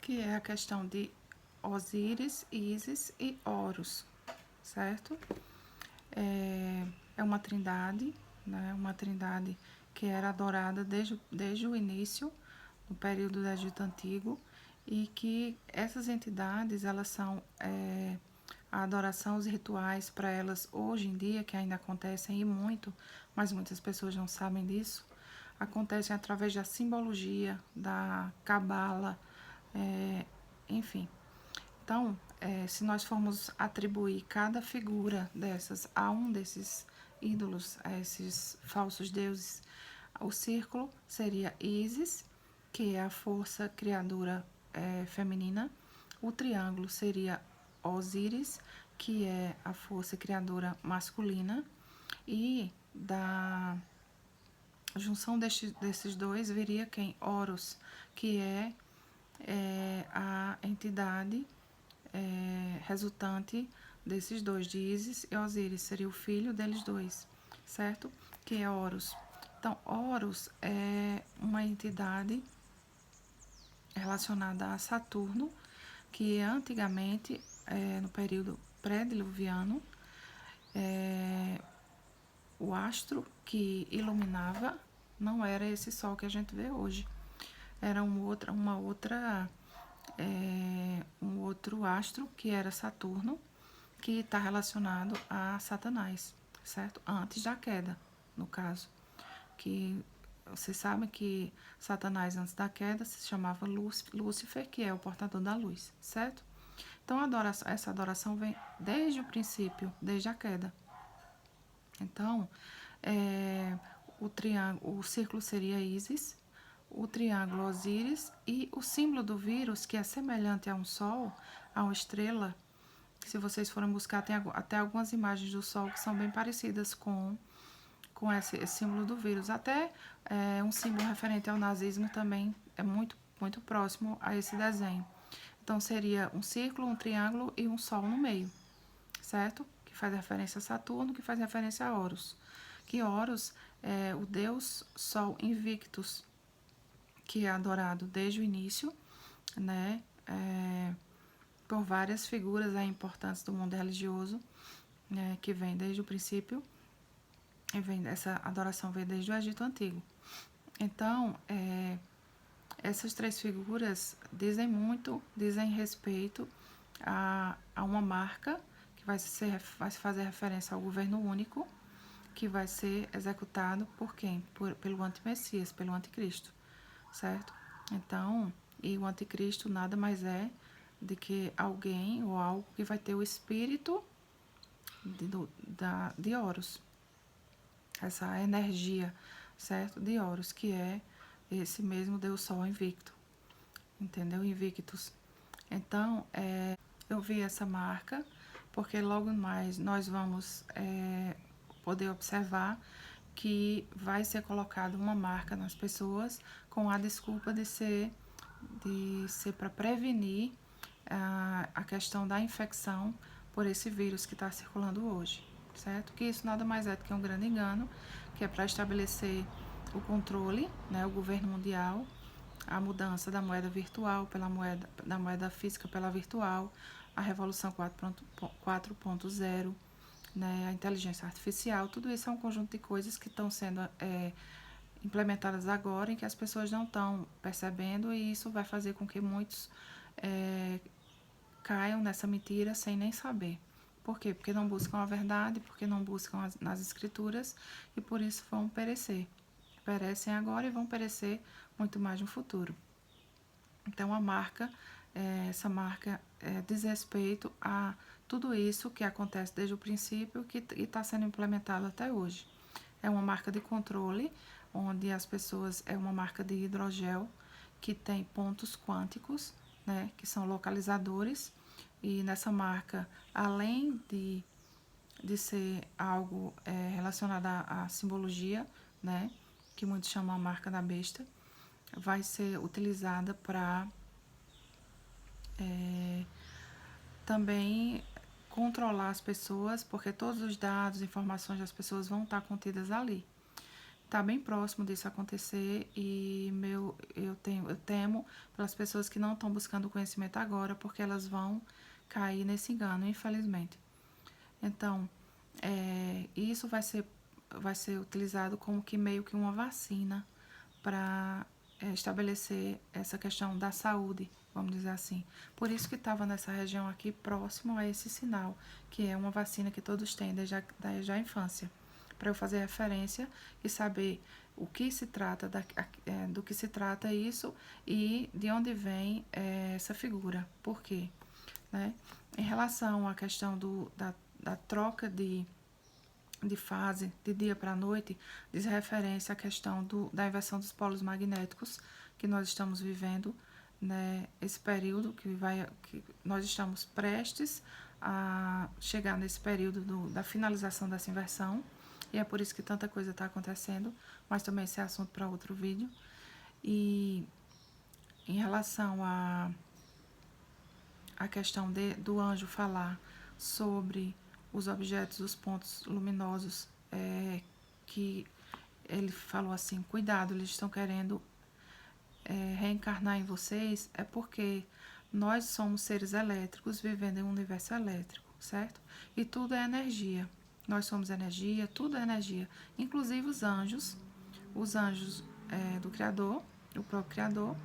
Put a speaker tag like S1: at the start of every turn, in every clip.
S1: que é a questão de Osíris, Ísis e Horus, certo? É uma trindade, né? Uma trindade que era adorada desde o início, no período do Egito Antigo, e que essas entidades, elas são a adoração, os rituais para elas hoje em dia, que ainda acontecem e muito, mas muitas pessoas não sabem disso, acontecem através da simbologia, da cabala, enfim. Então, se nós formos atribuir cada figura dessas a um desses ídolos, a esses falsos deuses, o círculo seria Ísis, que é a força criadora feminina. O triângulo seria Osíris, que é a força criadora masculina. E da junção desses dois viria quem? Horus, que a entidade resultante desses dois, de Ísis e Osíris, seria o filho deles dois, certo? Que é Horus. Então, Horus é uma entidade relacionada a Saturno, que antigamente, no período pré-diluviano, o astro que iluminava não era esse sol que a gente vê hoje. Era um outro astro, que era Saturno, que está relacionado a Satanás, certo? Antes da queda, no caso. Que vocês sabem que Satanás, antes da queda, se chamava Lúcifer, que é o portador da luz, certo? Então, essa adoração vem desde o princípio, desde a queda. Então, o círculo seria Ísis, o triângulo Osíris, e o símbolo do vírus, que é semelhante a um sol, a uma estrela. Se vocês forem buscar, tem até algumas imagens do sol que são bem parecidas com esse símbolo do vírus. Até um símbolo referente ao nazismo também é muito, muito próximo a esse desenho. Então, seria um círculo, um triângulo e um sol no meio, certo? Que faz referência a Saturno, que faz referência a Horus. Que Horus é o deus Sol Invictus, que é adorado desde o início, né? Por várias figuras importantes do mundo religioso, né? Que vem desde o princípio. Essa adoração vem desde o Egito Antigo. Então, essas três figuras dizem respeito a uma marca que vai fazer referência ao governo único, que vai ser executado por quem? Pelo antimessias, pelo anticristo, certo? Então, e o anticristo nada mais é de que alguém ou algo que vai ter o espírito de Horus, essa energia, certo? De Horus, que é esse mesmo Deus Sol invicto, entendeu? Invictus. Então, eu vi essa marca, porque logo mais nós vamos poder observar que vai ser colocada uma marca nas pessoas com a desculpa de ser para prevenir a questão da infecção por esse vírus que está circulando hoje, certo? Que isso nada mais é do que um grande engano, que é para estabelecer o controle, né, o governo mundial, a mudança da moeda virtual da moeda física pela virtual, a revolução 4.0, né, a inteligência artificial, tudo isso é um conjunto de coisas que estão sendo implementadas agora, em que as pessoas não estão percebendo, e isso vai fazer com que muitos caiam nessa mentira sem nem saber. Por quê? Porque não buscam a verdade, porque não buscam nas escrituras, e por isso vão perecer. Perecem agora e vão perecer muito mais no futuro. Então, essa marca diz respeito a tudo isso que acontece desde o princípio e está sendo implementado até hoje. É uma marca de controle, onde as pessoas, é uma marca de hidrogel que tem pontos quânticos, né, que são localizadores, e nessa marca, além de ser algo relacionado à simbologia, né, que muitos chamam a marca da besta, vai ser utilizada para também controlar as pessoas, porque todos os dados, informações das pessoas vão estar contidas ali. está bem próximo disso acontecer e eu temo pelas pessoas que não estão buscando conhecimento agora, porque elas vão cair nesse engano, infelizmente. Então, isso vai ser utilizado como que meio que uma vacina para estabelecer essa questão da saúde, vamos dizer assim. Por isso que estava nessa região aqui, próximo a esse sinal, que é uma vacina que todos têm desde a infância, para eu fazer referência e saber o que se trata, do que se trata isso e de onde vem essa figura. Por quê? Né? Em relação à questão da troca de fase, de dia para noite, diz referência à questão da inversão dos polos magnéticos que nós estamos vivendo, né? Esse período que nós estamos prestes a chegar nesse período da finalização dessa inversão, e é por isso que tanta coisa está acontecendo, mas também esse é assunto para outro vídeo. E em relação à questão do anjo falar sobre os objetos, os pontos luminosos, que ele falou assim, cuidado, eles estão querendo reencarnar em vocês, é porque nós somos seres elétricos vivendo em um universo elétrico, certo? E tudo é energia. Nós somos energia, tudo é energia. Inclusive os anjos do Criador, o próprio Criador,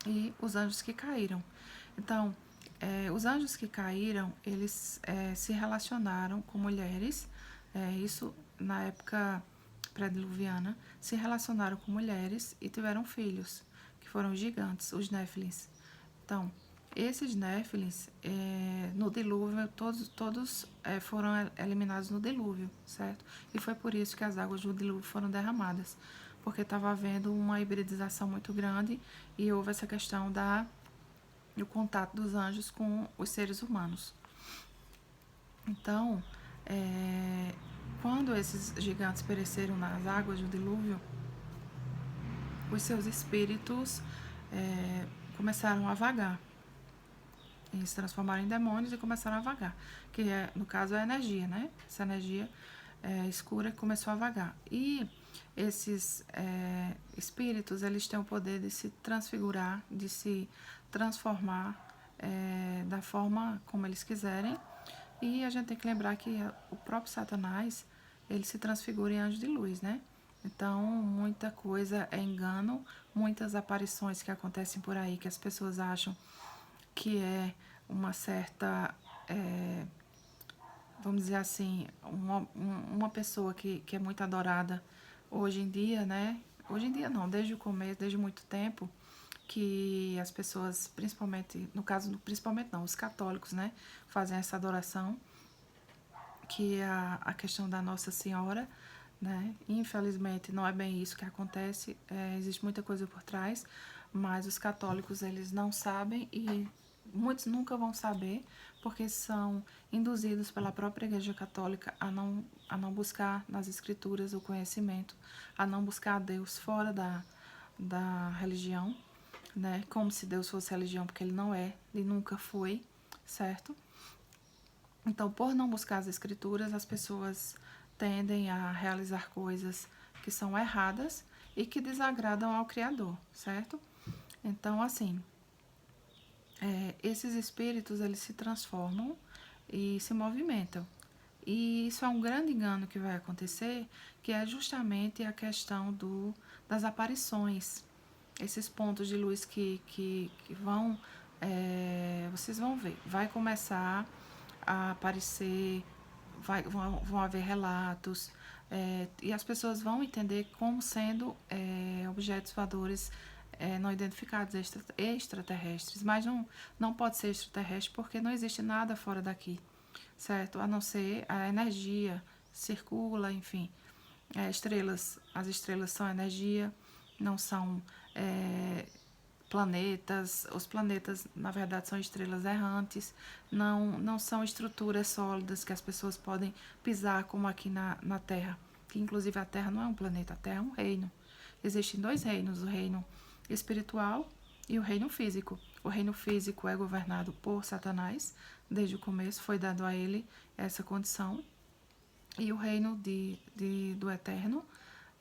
S1: e os anjos que caíram. Então, os anjos que caíram, eles se relacionaram com mulheres, isso na época pré-diluviana, se relacionaram com mulheres e tiveram filhos, que foram gigantes, os Néfilins. Então, esses Néfilins, no dilúvio, todos foram eliminados no dilúvio, certo? E foi por isso que as águas do dilúvio foram derramadas, porque estava havendo uma hibridização muito grande e houve essa questão do contato dos anjos com os seres humanos. Então, quando esses gigantes pereceram nas águas do dilúvio, os seus espíritos começaram a vagar. Eles se transformaram em demônios e começaram a vagar, que no caso é a energia, né? Essa energia escura começou a vagar. E esses espíritos, eles têm o poder de se transfigurar, de se transformar da forma como eles quiserem. E a gente tem que lembrar que o próprio Satanás, ele se transfigura em anjo de luz, né? Então, muita coisa é engano, muitas aparições que acontecem por aí, que as pessoas acham que é uma certa, vamos dizer assim, uma pessoa que é muito adorada hoje em dia, né? Hoje em dia não, desde o começo, desde muito tempo, que as pessoas, principalmente, no caso, principalmente não, os católicos, né? Fazem essa adoração, que é a questão da Nossa Senhora, né? Infelizmente não é bem isso que acontece, existe muita coisa por trás, mas os católicos eles não sabem e muitos nunca vão saber, porque são induzidos pela própria Igreja Católica a não buscar nas Escrituras o conhecimento, a não buscar a Deus fora da religião, né? Como se Deus fosse religião, porque ele não é e nunca foi, certo? Então, por não buscar as Escrituras, as pessoas tendem a realizar coisas que são erradas e que desagradam ao Criador, certo? Então, assim, esses espíritos, eles se transformam e se movimentam. E isso é um grande engano que vai acontecer, que é justamente a questão das aparições. Esses pontos de luz que vão, vocês vão ver, vai começar a aparecer, vão haver relatos, e as pessoas vão entender como sendo objetos voadores não identificados, extraterrestres, mas não pode ser extraterrestre porque não existe nada fora daqui, certo? A não ser a energia circula, enfim, as estrelas são energia, não são planetas. Os planetas, na verdade, são estrelas errantes, não são estruturas sólidas que as pessoas podem pisar, como aqui na Terra, que inclusive a Terra não é um planeta, a Terra é um reino. Existem dois reinos, o reino espiritual e o reino físico. O reino físico é governado por Satanás, desde o começo foi dado a ele essa condição, e o reino do eterno,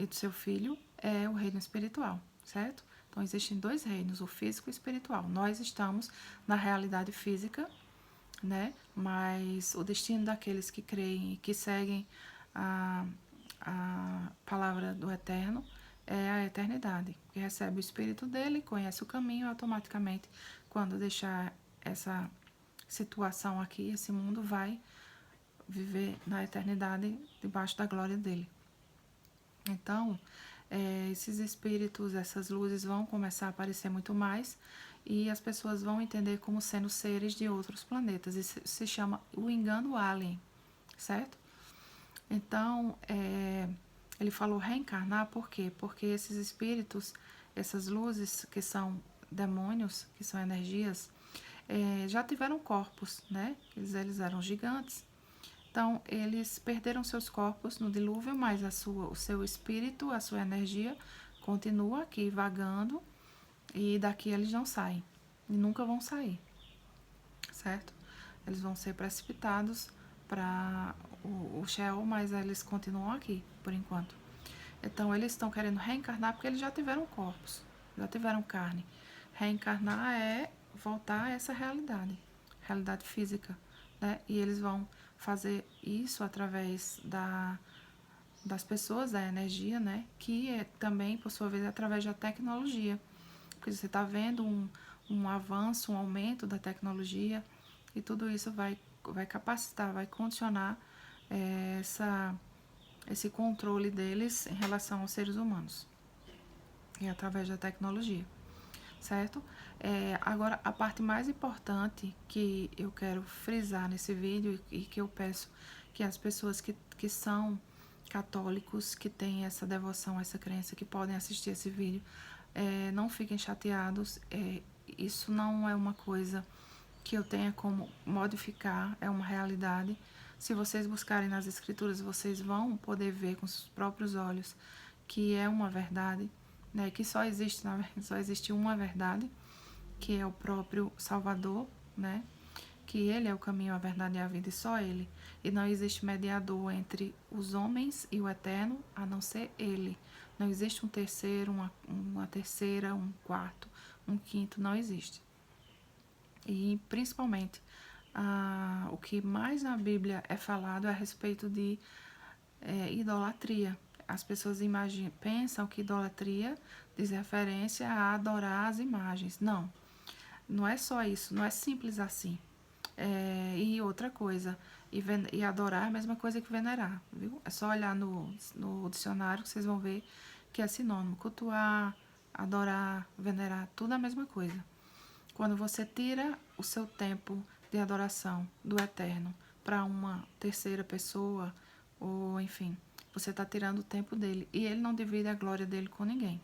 S1: e do seu filho é o reino espiritual, certo? Então, existem dois reinos, o físico e o espiritual. Nós estamos na realidade física, né? Mas o destino daqueles que creem e que seguem a, a palavra do Eterno é a eternidade, que recebe o Espírito dele, conhece o caminho automaticamente, quando deixar essa situação aqui, esse mundo, vai viver na eternidade debaixo da glória dele. Então, esses espíritos, essas luzes vão começar a aparecer muito mais e as pessoas vão entender como sendo seres de outros planetas. Isso se chama o engano alien, certo? Então, ele falou reencarnar por quê? Porque esses espíritos, essas luzes que são demônios, que são energias, já tiveram corpos, né? Eles eram gigantes. Então, eles perderam seus corpos no dilúvio, mas o seu espírito, a sua energia, continua aqui vagando e daqui eles não saem. E nunca vão sair, certo? Eles vão ser precipitados para o Sheol, mas eles continuam aqui, por enquanto. Então, eles estão querendo reencarnar porque eles já tiveram corpos, já tiveram carne. Reencarnar é voltar a essa realidade física, né? E eles vão fazer isso através das pessoas, da energia, né? Que é também, por sua vez, através da tecnologia. Porque você está vendo um avanço, um aumento da tecnologia e tudo isso vai capacitar, vai condicionar esse controle deles em relação aos seres humanos. E através da tecnologia, certo? Agora, a parte mais importante que eu quero frisar nesse vídeo e que eu peço que as pessoas que são católicos, que têm essa devoção, essa crença, que podem assistir esse vídeo, não fiquem chateados. Isso não é uma coisa que eu tenha como modificar, é uma realidade. Se vocês buscarem nas escrituras, vocês vão poder ver com os próprios olhos que é uma verdade, né? Que só existe uma verdade, que é o próprio Salvador, né? Que ele é o caminho, a verdade e a vida, e só ele. E não existe mediador entre os homens e o Eterno, a não ser ele. Não existe um terceiro, uma terceira, um quarto, um quinto, não existe. E principalmente, o que mais na Bíblia é falado é a respeito de idolatria. As pessoas pensam que idolatria diz referência a adorar as imagens. Não, não é só isso, não é simples assim. E outra coisa, e adorar é a mesma coisa que venerar, viu? É só olhar no dicionário que vocês vão ver que é sinônimo. Cultuar, adorar, venerar, tudo é a mesma coisa. Quando você tira o seu tempo de adoração do Eterno para uma terceira pessoa, ou enfim, você está tirando o tempo dele. E ele não divide a glória dele com ninguém.